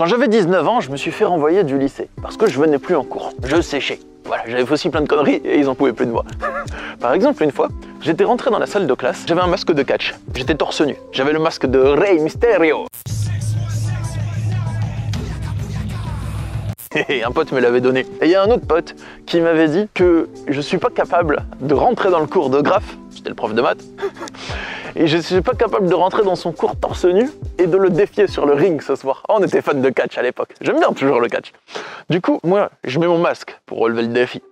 Quand j'avais 19 ans, je me suis fait renvoyer du lycée parce que je venais plus en cours. Je séchais. Voilà, j'avais aussi plein de conneries et ils en pouvaient plus de moi. Par exemple, une fois, j'étais rentré dans la salle de classe, j'avais un masque de catch. J'étais torse nu. J'avais le masque de Rey Mysterio. Et un pote me l'avait donné. Et il y a un autre pote qui m'avait dit que je suis pas capable de rentrer dans le cours de graphe, c'était le prof de maths, et je suis pas capable de rentrer dans son cours torse nu et de le défier sur le ring ce soir. Oh, on était fan de catch à l'époque, j'aime bien toujours le catch. Du coup, moi, je mets mon masque pour relever le défi.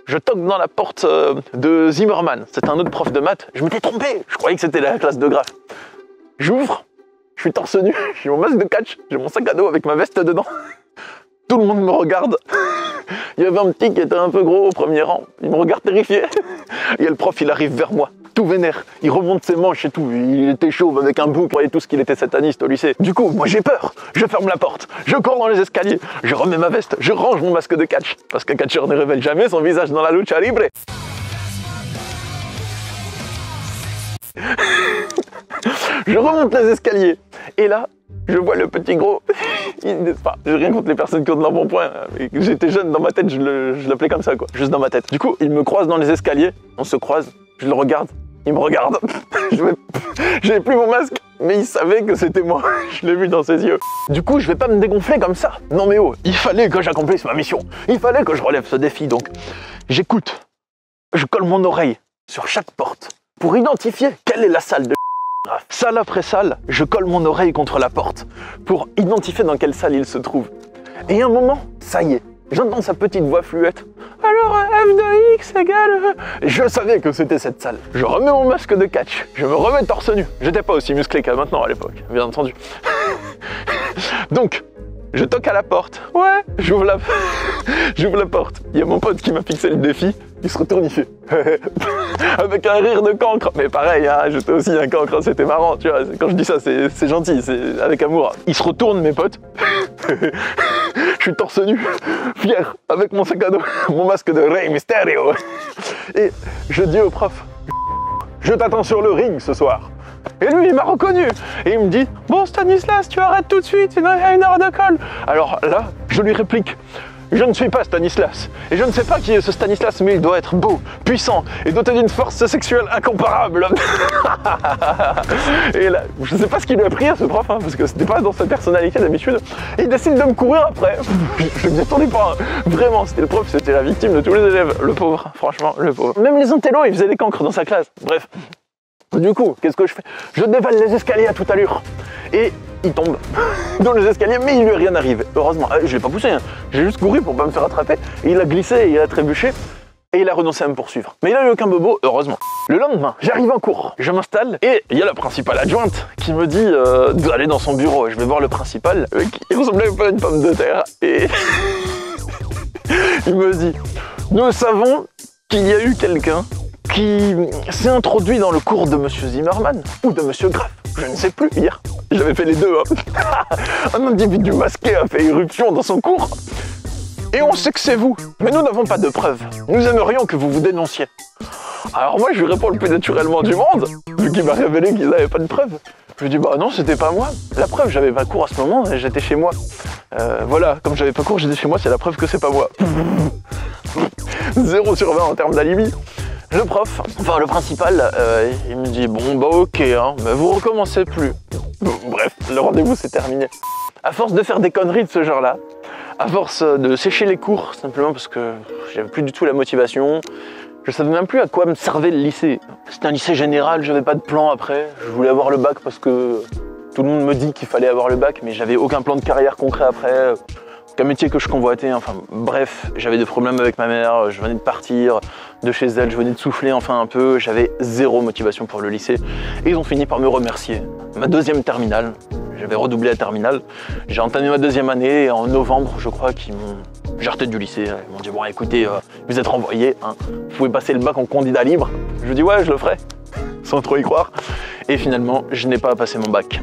Je toque dans la porte de Zimmerman, c'était un autre prof de maths, je m'étais trompé, je croyais que c'était la classe de graphe. J'ouvre, je suis torse nu, j'ai mon masque de catch, j'ai mon sac à dos avec ma veste dedans. Tout le monde me regarde. Il y avait un petit qui était un peu gros au premier rang. Il me regarde terrifié. Et le prof, il arrive vers moi, tout vénère. Il remonte ses manches et tout. Il était chauve avec un bout. Vous voyez tout ce qu'il était sataniste au lycée. Du coup, moi j'ai peur. Je ferme la porte. Je cours dans les escaliers. Je remets ma veste. Je range mon masque de catch. Parce qu'un catcheur ne révèle jamais son visage dans la lucha libre. Je remonte les escaliers. Et là, je vois le petit gros, enfin, j'ai rien contre les personnes qui ont de l'embonpoint, mais j'étais jeune, dans ma tête, je l'appelais comme ça, quoi, juste dans ma tête. Du coup, il me croise dans les escaliers, on se croise, je le regarde, il me regarde, j'avais plus mon masque, mais il savait que c'était moi, je l'ai vu dans ses yeux. Du coup, je vais pas me dégonfler comme ça. Non mais oh, il fallait que j'accomplisse ma mission, il fallait que je relève ce défi, donc j'écoute, je colle mon oreille sur chaque porte pour identifier quelle est la salle de salle après salle, je colle mon oreille contre la porte pour identifier dans quelle salle il se trouve. Et à un moment, ça y est, j'entends sa petite voix fluette. Alors f de x égale... Je savais que c'était cette salle. Je remets mon masque de catch, je me remets torse nu. J'étais pas aussi musclé qu'à maintenant à l'époque, bien entendu. Donc, je toque à la porte. Ouais, j'ouvre la porte. Il y a mon pote qui m'a fixé le défi. Il se retourne, il fait avec un rire de cancre. Mais pareil, hein, j'étais aussi un cancre, c'était marrant, tu vois. Quand je dis ça, c'est gentil, c'est avec amour. Il se retourne, mes potes. Je suis torse nu, fier, avec mon sac à dos, mon masque de Rey Mysterio. Et je dis au prof, je t'attends sur le ring ce soir. Et lui, il m'a reconnu. Et il me dit, bon Stanislas, tu arrêtes tout de suite, il y a une heure de colle. Alors là, je lui réplique, je ne suis pas Stanislas. Et je ne sais pas qui est ce Stanislas, mais il doit être beau, puissant et doté d'une force sexuelle incomparable. Et là, je ne sais pas ce qu'il lui a pris à ce prof, hein, parce que c'était pas dans sa personnalité d'habitude. Et il décide de me courir après. Je ne m'y attendais pas. Hein. Vraiment, c'était le prof, c'était la victime de tous les élèves. Le pauvre, franchement, le pauvre. Même les intellos, ils faisaient des cancres dans sa classe. Bref. Du coup, qu'est-ce que je fais? Je dévale les escaliers à toute allure. Et il tombe dans les escaliers, mais il lui est rien arrivé. Heureusement, je l'ai pas poussé, hein. J'ai juste couru pour pas me faire attraper. Et il a glissé, il a trébuché. Et il a renoncé à me poursuivre. Mais il a eu aucun bobo, heureusement. Le lendemain, j'arrive en cours, je m'installe et il y a la principale adjointe qui me dit d'aller dans son bureau. Je vais voir le principal, qui ressemblait un peu à une pomme de terre. Et il me dit, nous savons qu'il y a eu quelqu'un qui s'est introduit dans le cours de Monsieur Zimmerman ou de Monsieur Graff, je ne sais plus, hier. J'avais fait les deux. Hein. Un individu masqué a fait irruption dans son cours. Et on sait que c'est vous, mais nous n'avons pas de preuves. Nous aimerions que vous vous dénonciez. Alors moi, je lui réponds le plus naturellement du monde, vu qu'il m'a révélé qu'ils n'avaient pas de preuves. Je lui dis, bah non, c'était pas moi. La preuve, j'avais pas cours à ce moment, j'étais chez moi. Voilà, comme j'avais pas cours, j'étais chez moi, c'est la preuve que c'est pas moi. 0 sur 20 en termes d'alibi. Le prof, enfin le principal, il me dit, bon bah ok, hein, mais vous recommencez plus. Bref, le rendez-vous s'est terminé. À force de faire des conneries de ce genre-là, à force de sécher les cours, simplement parce que j'avais plus du tout la motivation, je savais même plus à quoi me servait le lycée. C'était un lycée général, j'avais pas de plan après, je voulais avoir le bac parce que tout le monde me dit qu'il fallait avoir le bac, mais j'avais aucun plan de carrière concret après, aucun métier que je convoitais, enfin bref, j'avais des problèmes avec ma mère, je venais de partir de chez elle, je venais de souffler enfin un peu, j'avais zéro motivation pour le lycée, et ils ont fini par me remercier. Ma deuxième terminale, j'avais redoublé la terminale, j'ai entamé ma deuxième année, et en novembre, je crois qu'ils m'ont jarté du lycée, ils m'ont dit, bon écoutez, vous êtes renvoyé, hein, vous pouvez passer le bac en candidat libre. Je dis ouais, je le ferai, sans trop y croire, et finalement, je n'ai pas passé mon bac.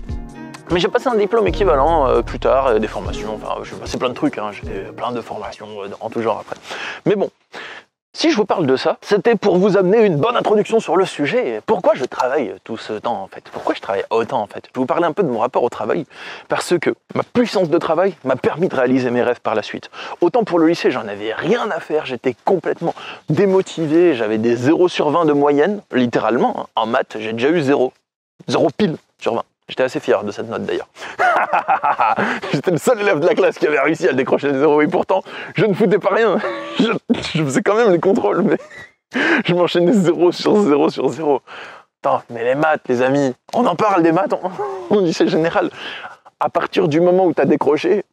Mais j'ai passé un diplôme équivalent plus tard, des formations, enfin j'ai passé plein de trucs, hein, j'ai plein de formations en tout genre après. Mais bon, Si je vous parle de ça, c'était pour vous amener une bonne introduction sur le sujet. Pourquoi je travaille tout ce temps en fait? Pourquoi je travaille autant en fait? Je vais vous parler un peu de mon rapport au travail, parce que ma puissance de travail m'a permis de réaliser mes rêves par la suite. Autant pour le lycée, j'en avais rien à faire, j'étais complètement démotivé, j'avais des 0 sur 20 de moyenne, littéralement. Hein. En maths, j'ai déjà eu 0 pile sur 20. J'étais assez fier de cette note d'ailleurs. J'étais le seul élève de la classe qui avait réussi à décrocher des 0 et pourtant, je ne foutais pas rien. Je faisais quand même les contrôles, mais je m'enchaînais 0 sur 0 sur 0. Attends, mais les maths, les amis, on en parle des maths au lycée général. À partir du moment où tu as décroché,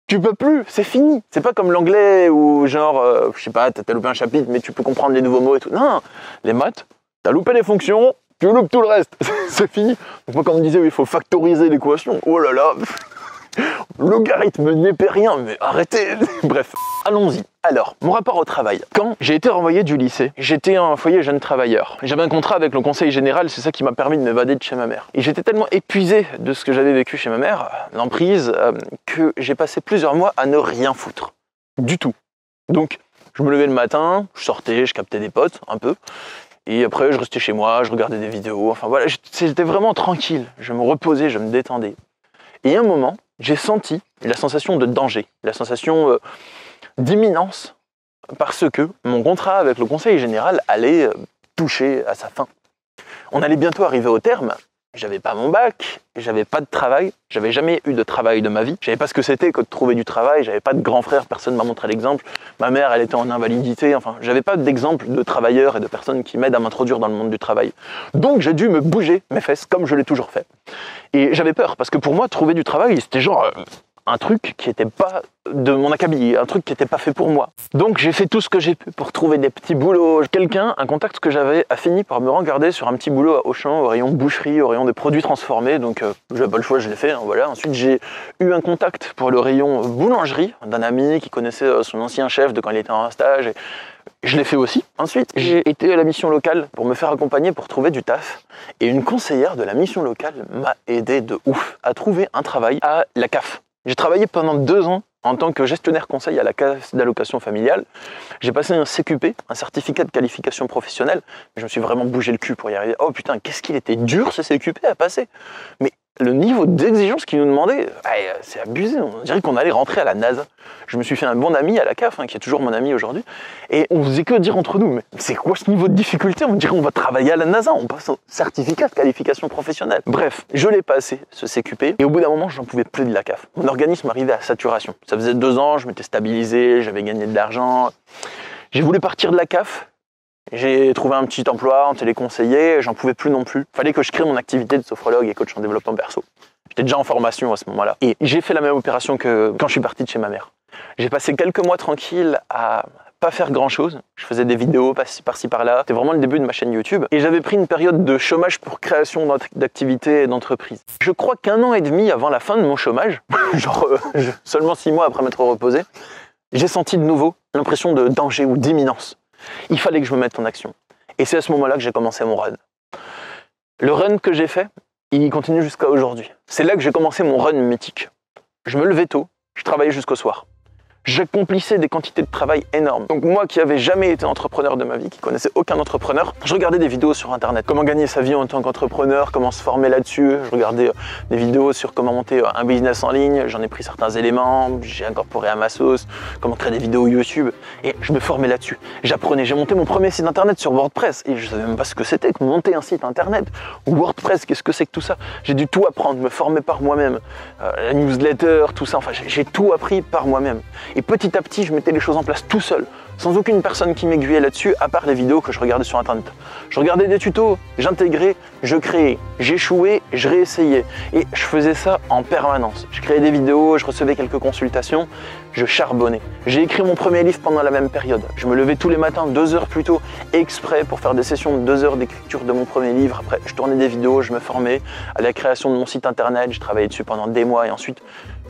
tu peux plus, c'est fini. C'est pas comme l'anglais où genre, je sais pas, t'as loupé un chapitre, mais tu peux comprendre les nouveaux mots et tout. Non, les maths, t'as loupé les fonctions, tu loupes tout le reste, c'est fini. Donc moi quand on me disait il faut factoriser l'équation, oh là là, logarithme népérien, mais arrêtez. Bref, allons-y. Alors, mon rapport au travail. Quand j'ai été renvoyé du lycée, j'étais un foyer jeune travailleur. J'avais un contrat avec le conseil général, c'est ça qui m'a permis de m'évader de chez ma mère. Et j'étais tellement épuisé de ce que j'avais vécu chez ma mère, l'emprise, que j'ai passé plusieurs mois à ne rien foutre. Du tout. Donc, je me levais le matin, je sortais, je captais des potes, un peu. Et après, je restais chez moi, je regardais des vidéos, enfin voilà, j'étais vraiment tranquille. Je me reposais, je me détendais. Et à un moment, j'ai senti la sensation de danger, la sensation d'imminence, parce que mon contrat avec le conseil général allait toucher à sa fin. On allait bientôt arriver au terme. J'avais pas mon bac, j'avais pas de travail, j'avais jamais eu de travail de ma vie. Je savais pas ce que c'était que de trouver du travail, j'avais pas de grand frère, personne m'a montré l'exemple. Ma mère, elle était en invalidité, enfin, j'avais pas d'exemple de travailleurs et de personnes qui m'aident à m'introduire dans le monde du travail. Donc j'ai dû me bouger mes fesses comme je l'ai toujours fait. Et j'avais peur, parce que pour moi, trouver du travail, c'était genre un truc qui n'était pas de mon acabit, un truc qui n'était pas fait pour moi. Donc j'ai fait tout ce que j'ai pu pour trouver des petits boulots. Un contact que j'avais, a fini par me regarder sur un petit boulot à Auchan, au rayon boucherie, au rayon des produits transformés. Donc j'avais pas le choix, je l'ai fait. Hein, voilà. Ensuite j'ai eu un contact pour le rayon boulangerie d'un ami qui connaissait son ancien chef de quand il était en stage. Et je l'ai fait aussi. Ensuite, j'ai été à la mission locale pour me faire accompagner pour trouver du taf. Et une conseillère de la mission locale m'a aidé de ouf à trouver un travail à la CAF. J'ai travaillé pendant 2 ans en tant que gestionnaire conseil à la caisse d'allocation familiale. J'ai passé un CQP, un certificat de qualification professionnelle. Je me suis vraiment bougé le cul pour y arriver. Oh putain, qu'est-ce qu'il était dur ce CQP à passer. Mais le niveau d'exigence qu'ils nous demandaient, c'est abusé. On dirait qu'on allait rentrer à la NASA. Je me suis fait un bon ami à la CAF, qui est toujours mon ami aujourd'hui. Et on faisait que dire entre nous, mais c'est quoi ce niveau de difficulté? On dirait qu'on va travailler à la NASA, on passe au certificat de qualification professionnelle. Bref, je l'ai passé, ce CQP, et au bout d'un moment, j'en pouvais plus de la CAF. Mon organisme arrivait à saturation. Ça faisait 2 ans, je m'étais stabilisé, j'avais gagné de l'argent. J'ai voulu partir de la CAF. J'ai trouvé un petit emploi en téléconseiller, j'en pouvais plus non plus. Fallait que je crée mon activité de sophrologue et coach en développement perso. J'étais déjà en formation à ce moment-là. Et j'ai fait la même opération que quand je suis parti de chez ma mère. J'ai passé quelques mois tranquilles à pas faire grand-chose. Je faisais des vidéos par-ci par-là. C'était vraiment le début de ma chaîne YouTube. Et j'avais pris une période de chômage pour création d'activités et d'entreprises. Je crois qu'1 an et demi avant la fin de mon chômage, seulement 6 mois après m'être reposé, j'ai senti de nouveau l'impression de danger ou d'imminence. Il fallait que je me mette en action. Et c'est à ce moment-là que j'ai commencé mon run. Le run que j'ai fait, il continue jusqu'à aujourd'hui. C'est là que j'ai commencé mon run mythique. Je me levais tôt, je travaillais jusqu'au soir. J'accomplissais des quantités de travail énormes. Donc moi qui n'avais jamais été entrepreneur de ma vie, qui connaissais aucun entrepreneur, je regardais des vidéos sur internet. Comment gagner sa vie en tant qu'entrepreneur, comment se former là-dessus. Je regardais des vidéos sur comment monter un business en ligne. J'en ai pris certains éléments, j'ai incorporé à ma sauce, comment créer des vidéos YouTube. Et je me formais là-dessus. J'apprenais, j'ai monté mon premier site internet sur WordPress. Et je savais même pas ce que c'était que monter un site internet. Ou WordPress, qu'est-ce que c'est que tout ça? J'ai dû tout apprendre, me former par moi-même. La newsletter, tout ça, enfin j'ai tout appris par moi-même. Et petit à petit, je mettais les choses en place tout seul, sans aucune personne qui m'aiguillait là-dessus, à part les vidéos que je regardais sur internet. Je regardais des tutos, j'intégrais, je créais, j'échouais, je réessayais. Et je faisais ça en permanence. Je créais des vidéos, je recevais quelques consultations, je charbonnais. J'ai écrit mon premier livre pendant la même période. Je me levais tous les matins 2 heures plus tôt, exprès pour faire des sessions de 2 heures d'écriture de mon premier livre. Après, je tournais des vidéos, je me formais à la création de mon site internet, je travaillais dessus pendant des mois et ensuite,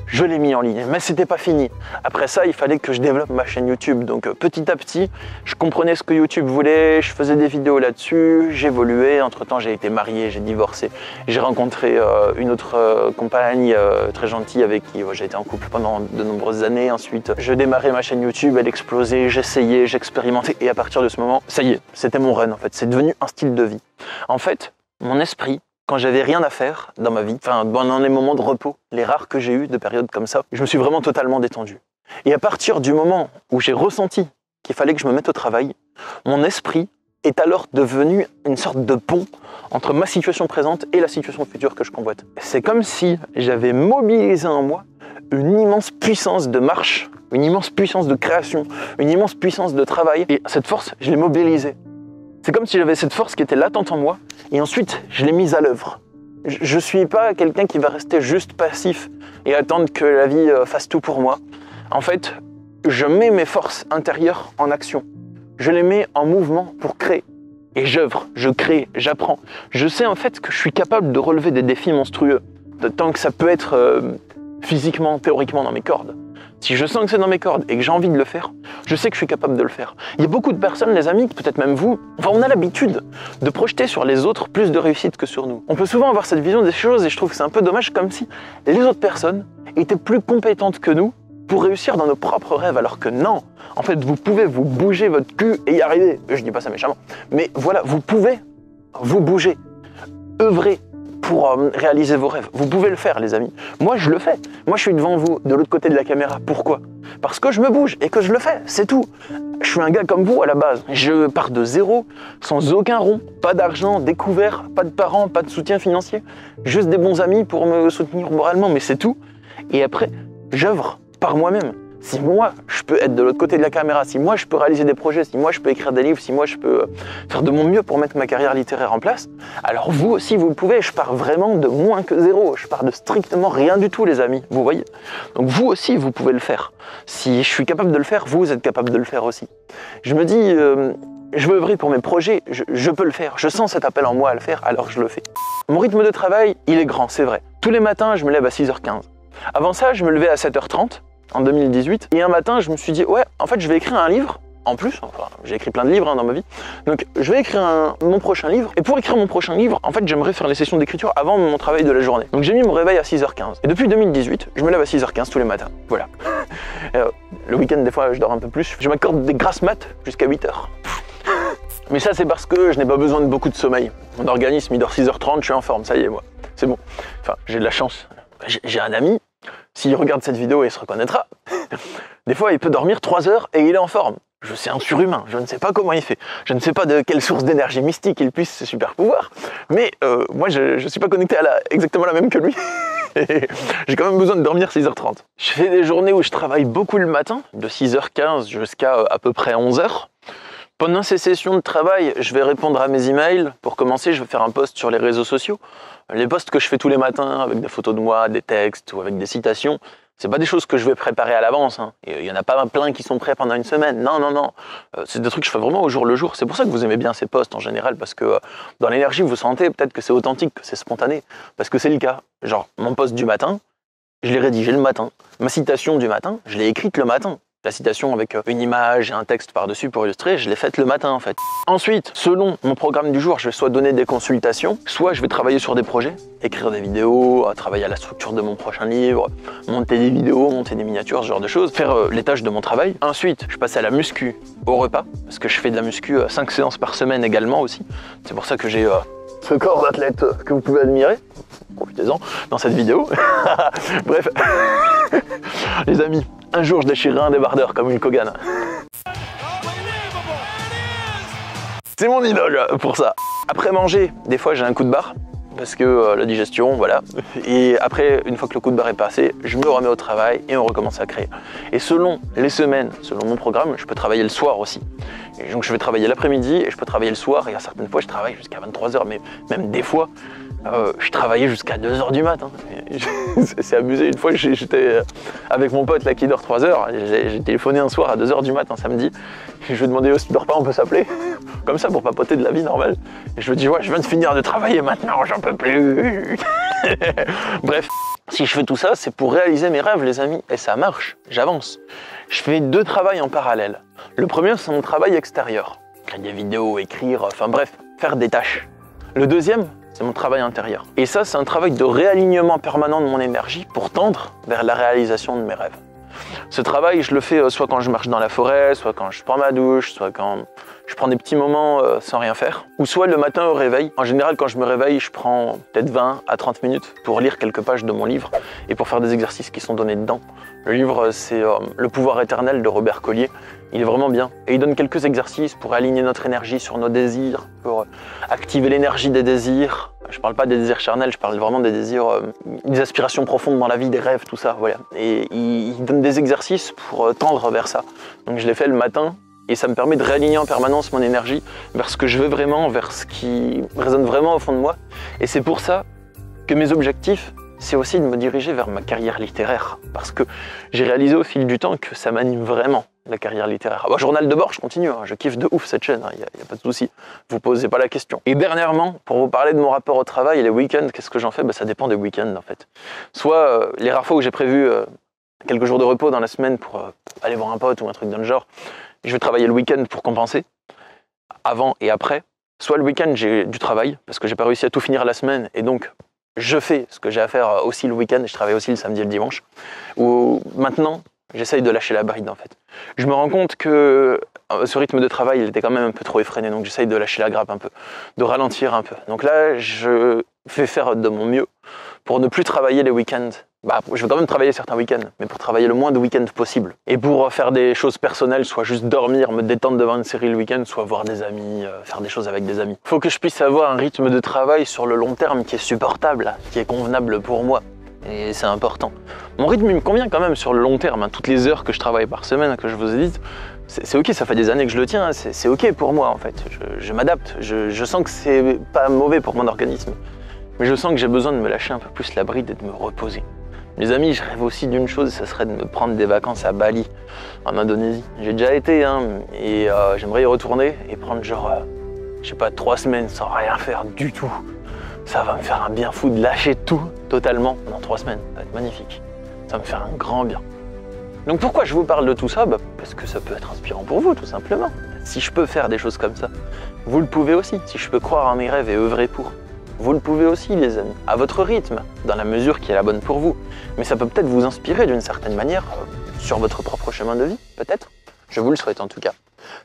je l'ai mis en ligne, mais c'était pas fini. Après ça, il fallait que je développe ma chaîne YouTube. Donc petit à petit, je comprenais ce que YouTube voulait, je faisais des vidéos là-dessus, j'évoluais. Entre-temps, j'ai été marié, j'ai divorcé, j'ai rencontré une autre compagne très gentille avec qui j'ai été en couple pendant de nombreuses années. Ensuite, je démarrais ma chaîne YouTube, elle explosait, j'essayais, j'expérimentais. Et à partir de ce moment, ça y est, c'était mon run en fait. C'est devenu un style de vie. En fait, mon esprit, quand j'avais rien à faire dans ma vie, enfin pendant les moments de repos, les rares que j'ai eu de périodes comme ça, je me suis vraiment totalement détendu. Et à partir du moment où j'ai ressenti qu'il fallait que je me mette au travail, mon esprit est alors devenu une sorte de pont entre ma situation présente et la situation future que je convoite. C'est comme si j'avais mobilisé en moi une immense puissance de marche, une immense puissance de création, une immense puissance de travail, et cette force, je l'ai mobilisée. C'est comme si j'avais cette force qui était latente en moi, et ensuite, je l'ai mise à l'œuvre. Je ne suis pas quelqu'un qui va rester juste passif et attendre que la vie fasse tout pour moi. En fait, je mets mes forces intérieures en action. Je les mets en mouvement pour créer. Et j'œuvre, je crée, j'apprends. Je sais en fait que je suis capable de relever des défis monstrueux, tant que ça peut être physiquement, théoriquement dans mes cordes. Si je sens que c'est dans mes cordes et que j'ai envie de le faire, je sais que je suis capable de le faire. Il y a beaucoup de personnes, les amis, peut-être même vous, enfin on a l'habitude de projeter sur les autres plus de réussite que sur nous. On peut souvent avoir cette vision des choses et je trouve que c'est un peu dommage, comme si les autres personnes étaient plus compétentes que nous pour réussir dans nos propres rêves, alors que non. En fait, vous pouvez vous bouger votre cul et y arriver. Je dis pas ça méchamment, mais voilà, vous pouvez vous bouger, œuvrer pour réaliser vos rêves. Vous pouvez le faire, les amis. Moi, je le fais. Moi, je suis devant vous, de l'autre côté de la caméra. Pourquoi? Parce que je me bouge et que je le fais, c'est tout. Je suis un gars comme vous à la base. Je pars de zéro, sans aucun rond, pas d'argent, découvert, pas de parents, pas de soutien financier, juste des bons amis pour me soutenir moralement, mais c'est tout. Et après, j'œuvre par moi-même. Si moi, je peux être de l'autre côté de la caméra, si moi, je peux réaliser des projets, si moi, je peux écrire des livres, si moi, je peux faire de mon mieux pour mettre ma carrière littéraire en place, alors vous aussi, vous le pouvez. Je pars vraiment de moins que zéro. Je pars de strictement rien du tout, les amis. Vous voyez? Donc vous aussi, vous pouvez le faire. Si je suis capable de le faire, vous êtes capable de le faire aussi. Je me dis, je veux œuvrer pour mes projets, je peux le faire. Je sens cet appel en moi à le faire, alors je le fais. Mon rythme de travail, il est grand, c'est vrai. Tous les matins, je me lève à 6h15. Avant ça, je me levais à 7h30. En 2018, et un matin je me suis dit ouais, en fait je vais écrire un livre en plus, enfin j'ai écrit plein de livres dans ma vie, donc je vais écrire mon prochain livre, et pour écrire mon prochain livre, en fait j'aimerais faire les sessions d'écriture avant mon travail de la journée. Donc j'ai mis mon réveil à 6h15, et depuis 2018, je me lève à 6h15 tous les matins, voilà. Le week-end des fois je dors un peu plus, je m'accorde des grasses maths jusqu'à 8h. Mais ça c'est parce que je n'ai pas besoin de beaucoup de sommeil. Mon organisme il dort 6h30, je suis en forme, ça y est moi, c'est bon. Enfin j'ai de la chance, j'ai un ami, s'il regarde cette vidéo, il se reconnaîtra. Des fois, il peut dormir 3 heures et il est en forme. C'est un surhumain, je ne sais pas comment il fait. Je ne sais pas de quelle source d'énergie mystique il puisse ses super pouvoirs. Mais moi, je ne suis pas connecté à exactement la même que lui. J'ai quand même besoin de dormir 6h30. Je fais des journées où je travaille beaucoup le matin, de 6h15 jusqu'à à peu près 11h. Pendant ces sessions de travail, je vais répondre à mes emails. Pour commencer, je vais faire un post sur les réseaux sociaux. Les posts que je fais tous les matins avec des photos de moi, des textes ou avec des citations, c'est pas des choses que je vais préparer à l'avance. Il y en a pas plein qui sont prêts pendant une semaine. Non, non, non. C'est des trucs que je fais vraiment au jour le jour. C'est pour ça que vous aimez bien ces posts en général, parce que dans l'énergie, vous sentez peut-être que c'est authentique, que c'est spontané. Parce que c'est le cas. Genre, mon post du matin, je l'ai rédigé le matin. Ma citation du matin, je l'ai écrite le matin. La citation avec une image et un texte par-dessus pour illustrer, je l'ai faite le matin en fait. Ensuite, selon mon programme du jour, je vais soit donner des consultations, soit je vais travailler sur des projets, écrire des vidéos, travailler à la structure de mon prochain livre, monter des vidéos, monter des miniatures, ce genre de choses, faire les tâches de mon travail. Ensuite, je passe à la muscu au repas, parce que je fais de la muscu 5 séances par semaine également aussi. C'est pour ça que j'ai ce corps d'athlète que vous pouvez admirer. Profitez-en dans cette vidéo. Bref, les amis, un jour je déchirerai un débardeur comme Hulk Hogan. C'est mon idole pour ça. Après manger, des fois j'ai un coup de barre, parce que la digestion, voilà. Et après, une fois que le coup de barre est passé, je me remets au travail et on recommence à créer. Et selon les semaines, selon mon programme, je peux travailler le soir aussi. Et donc je vais travailler l'après-midi et je peux travailler le soir. Et à certaines fois, je travaille jusqu'à 23h, mais même des fois, je travaillais jusqu'à 2h du matin. C'est abusé. Une fois, j'étais avec mon pote là qui dort 3h. J'ai téléphoné un soir à 2h du matin, samedi. Je lui ai demandé si tu dors pas, on peut s'appeler. Comme ça, pour papoter de la vie normale. Et je lui ai dit, ouais, je viens de finir de travailler maintenant, j'en peux plus. Bref, si je fais tout ça, c'est pour réaliser mes rêves, les amis. Et ça marche, j'avance. Je fais 2 travails en parallèle. Le premier, c'est mon travail extérieur. Créer des vidéos, écrire, enfin bref, faire des tâches. Le deuxième, c'est mon travail intérieur. Et ça, c'est un travail de réalignement permanent de mon énergie pour tendre vers la réalisation de mes rêves. Ce travail, je le fais soit quand je marche dans la forêt, soit quand je prends ma douche, soit quand je prends des petits moments sans rien faire, ou soit le matin au réveil. En général, quand je me réveille, je prends peut-être 20 à 30 minutes pour lire quelques pages de mon livre et pour faire des exercices qui sont donnés dedans. Le livre, c'est Le pouvoir éternel de Robert Collier. Il est vraiment bien. Et il donne quelques exercices pour aligner notre énergie sur nos désirs, pour activer l'énergie des désirs. Je parle pas des désirs charnels, je parle vraiment des désirs, des aspirations profondes dans la vie, des rêves, tout ça, voilà. Et il donne des exercices pour tendre vers ça. Donc je l'ai fait le matin, et ça me permet de réaligner en permanence mon énergie vers ce que je veux vraiment, vers ce qui résonne vraiment au fond de moi. Et c'est pour ça que mes objectifs, c'est aussi de me diriger vers ma carrière littéraire. Parce que j'ai réalisé au fil du temps que ça m'anime vraiment, la carrière littéraire. Ah bah, Journal de bord, je continue, hein. Je kiffe de ouf cette chaîne, il n'y a pas de souci. Vous posez pas la question. Et dernièrement, pour vous parler de mon rapport au travail et les week-ends, qu'est-ce que j'en fais? Bah, ça dépend des week-ends en fait. Soit les rares fois où j'ai prévu quelques jours de repos dans la semaine pour aller voir un pote ou un truc dans le genre, je vais travailler le week-end pour compenser, avant et après. Soit le week-end, j'ai du travail, parce que j'ai pas réussi à tout finir la semaine, et donc je fais ce que j'ai à faire aussi le week-end, et je travaille aussi le samedi et le dimanche. Ou maintenant, j'essaye de lâcher la bride en fait. Je me rends compte que ce rythme de travail, il était quand même un peu trop effréné, donc j'essaye de lâcher la grappe un peu, de ralentir un peu. Donc là, je vais faire de mon mieux pour ne plus travailler les week-ends. Bah, je vais quand même travailler certains week-ends, mais pour travailler le moins de week-ends possible. Et pour faire des choses personnelles, soit juste dormir, me détendre devant une série le week-end, soit voir des amis, faire des choses avec des amis. Faut que je puisse avoir un rythme de travail sur le long terme qui est supportable, qui est convenable pour moi. Et c'est important. Mon rythme, il me convient quand même sur le long terme. Hein. Toutes les heures que je travaille par semaine, que je vous ai dites, c'est ok, ça fait des années que je le tiens, hein. C'est ok pour moi en fait. Je m'adapte, je sens que c'est pas mauvais pour mon organisme. Mais je sens que j'ai besoin de me lâcher un peu plus la bride et de me reposer. Les amis, je rêve aussi d'une chose, ça serait de me prendre des vacances à Bali, en Indonésie. J'ai déjà été, hein, et j'aimerais y retourner et prendre genre, je sais pas, 3 semaines sans rien faire du tout. Ça va me faire un bien fou de lâcher tout totalement pendant 3 semaines. Ça va être magnifique. Ça va me faire un grand bien. Donc pourquoi je vous parle de tout ça? Bah, parce que ça peut être inspirant pour vous, tout simplement. Si je peux faire des choses comme ça, vous le pouvez aussi. Si je peux croire en mes rêves et œuvrer pour, vous le pouvez aussi, les amis, à votre rythme, dans la mesure qui est la bonne pour vous. Mais ça peut peut-être vous inspirer d'une certaine manière sur votre propre chemin de vie, peut-être. Je vous le souhaite en tout cas.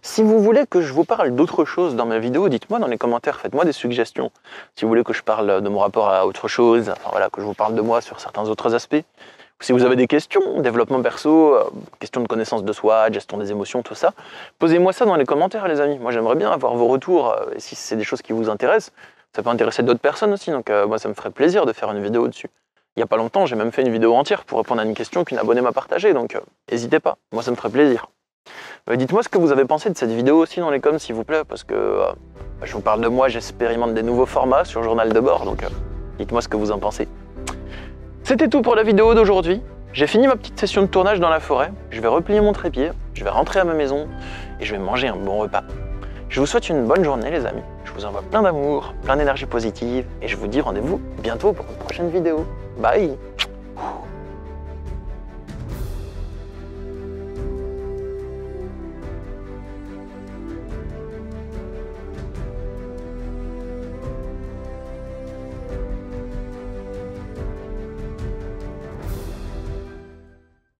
Si vous voulez que je vous parle d'autre chose dans mes vidéos, dites-moi dans les commentaires, faites-moi des suggestions. Si vous voulez que je parle de mon rapport à autre chose, enfin voilà, que je vous parle de moi sur certains autres aspects. Ou si vous avez des questions, développement perso, questions de connaissance de soi, gestion des émotions, tout ça, posez-moi ça dans les commentaires, les amis. Moi, j'aimerais bien avoir vos retours, et si c'est des choses qui vous intéressent, ça peut intéresser d'autres personnes aussi, donc moi, ça me ferait plaisir de faire une vidéo dessus. Il n'y a pas longtemps, j'ai même fait une vidéo entière pour répondre à une question qu'une abonnée m'a partagée, donc n'hésitez pas, moi ça me ferait plaisir. Dites-moi ce que vous avez pensé de cette vidéo aussi dans les coms, s'il vous plaît, parce que je vous parle de moi, j'expérimente des nouveaux formats sur Journal de bord, donc dites-moi ce que vous en pensez. C'était tout pour la vidéo d'aujourd'hui. J'ai fini ma petite session de tournage dans la forêt, je vais replier mon trépied, je vais rentrer à ma maison et je vais manger un bon repas. Je vous souhaite une bonne journée les amis, je vous envoie plein d'amour, plein d'énergie positive et je vous dis rendez-vous bientôt pour une prochaine vidéo. Bye!